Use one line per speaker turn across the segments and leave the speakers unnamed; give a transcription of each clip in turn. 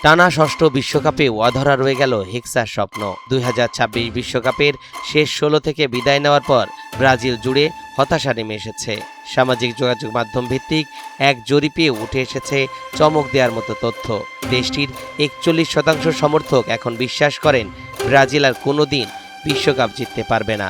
টানা ষষ্ঠ বিশ্বকাপেও অধরা রয়ে গেল হেক্সার স্বপ্ন। 2026 বিশ্বকাপের শেষ 16 থেকে বিদায় নেওয়ার পর ব্রাজিল জুড়ে হতাশা নেমে এসেছে। সামাজিক যোগাযোগ মাধ্যম ভিত্তিক এক জরিপে উঠে এসেছে চমক দেওয়ার মতো তথ্য। দেশটির 41% সমর্থক এখন বিশ্বাস করেন ব্রাজিল আর কোনোদিন বিশ্বকাপ জিততে পারবে না।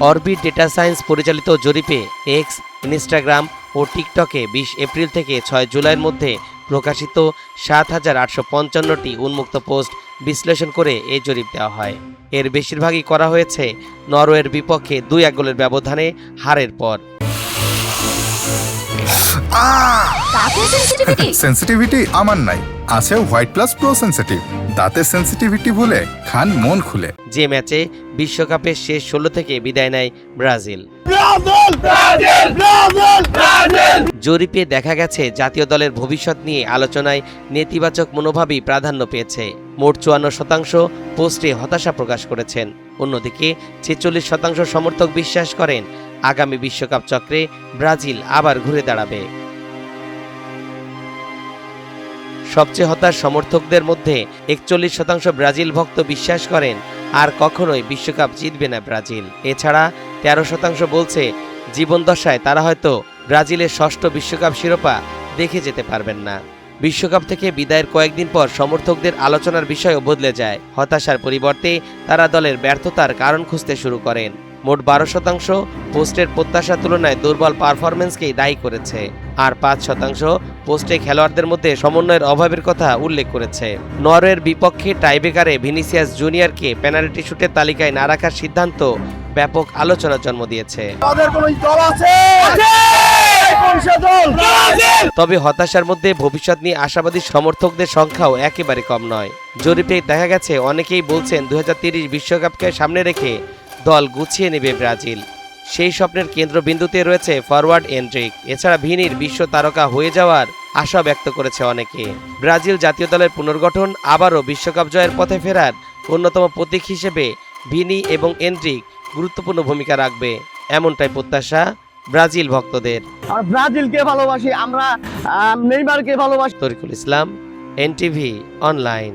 অরবিট ডেটা সায়েন্স পরিচালিত জরিপে এক্স, ইনস্টাগ্রাম ও টিকটকে 20 এপ্রিল থেকে 6 জুলাইয়ের মধ্যে প্রকাশিত 7,855টি উন্মুক্ত পোস্ট বিশ্লেষণ করে এই জরিপ দেওয়া হয়। এর বেশিরভাগই করা হয়েছে নরওয়ের বিপক্ষে 2-1 গোলের ব্যবধানে হারের পর।
সেন্সিটিভিটি আমার নাই, আছে হোয়াইট প্লাস প্রো সেন্সিটিভ। দাঁতের সেন্সিটিভিটি ভুলে খান মন খুলে।
যে ম্যাচে বিশ্বকাপের শেষ 16 থেকে বিদায় নেয় ব্রাজিল। জরিপে দেখা গেছে জাতীয় দলের ভবিষ্যৎ নিয়ে আলোচনায় নেতিবাচক মনোভাবই প্রাধান্য পেয়েছে। মোট 54% পোস্টে হতাশা প্রকাশ করেছেন। অন্যদিকে 46% সমর্থক বিশ্বাস করেন আগামী বিশ্বকাপ চক্রে ব্রাজিল আবার ঘুরে দাঁড়াবে। সবচেয়ে হতাশ সমর্থকদের মধ্যে 41% ব্রাজিল ভক্ত বিশ্বাস করেন আর কখনোই বিশ্বকাপ জিতবে না ব্রাজিল। এছাড়া 13% বলছে জীবনদশায় তারা হয়তো ব্রাজিলের ষষ্ঠ বিশ্বকাপ শিরোপা দেখে যেতে পারবেন না। বিশ্বকাপ থেকে বিদায়ের কয়েকদিন পর সমর্থকদের আলোচনার বিষয়ও বদলে যায়। হতাশার পরিবর্তে তারা দলের ব্যর্থতার কারণ খুঁজতে শুরু করেন। মোট 12% পোস্টের প্রত্যাশার তুলনায় দুর্বল পারফরমেন্সকেই দায়ী করেছে, আর 5% পোস্টে খেলোয়াড়দের মধ্যে সমন্বয়ের অভাবের কথা উল্লেখ করেছে। নরওয়ের বিপক্ষে টাইব্রেকারে ভিনিসিয়াস জুনিয়রকে পেনাল্টি শুটের তালিকায় না রাখার সিদ্ধান্ত ব্যাপক আলোচনার জন্ম দিয়েছে। তবে হতাশার মধ্যে ভবিষ্যৎ নিয়ে আশাবাদী সমর্থকদের সংখ্যাও একেবারে কম নয়। জরিপে দেখা গেছে অনেকেই বলছেন 2030 বিশ্বকাপকে সামনে রেখে দল গুছিয়ে নেবে ব্রাজিল। সেই স্বপ্নের কেন্দ্রবিন্দুতে রয়েছে ফরওয়ার্ড এন্ড্রিক। এছাড়া ভিনির বিশ্ব তারকা হয়ে যাওয়ার আশা ব্যক্ত করেছে অনেকে। ব্রাজিল জাতীয় দলের পুনর্গঠন আবারও বিশ্বকাপ জয়ের পথে ফেরার অন্যতম প্রতীক হিসেবে ভিনি এবং এন্ড্রিক গুরুত্বপূর্ণ ভূমিকা রাখবে, এমনটাই প্রত্যাশা ব্রাজিল ভক্তদের।
আমরা ব্রাজিলকে ভালোবাসি, আমরা নেইমারকে ভালোবাসি।
তরিকুল ইসলাম, এনটিভি অনলাইন।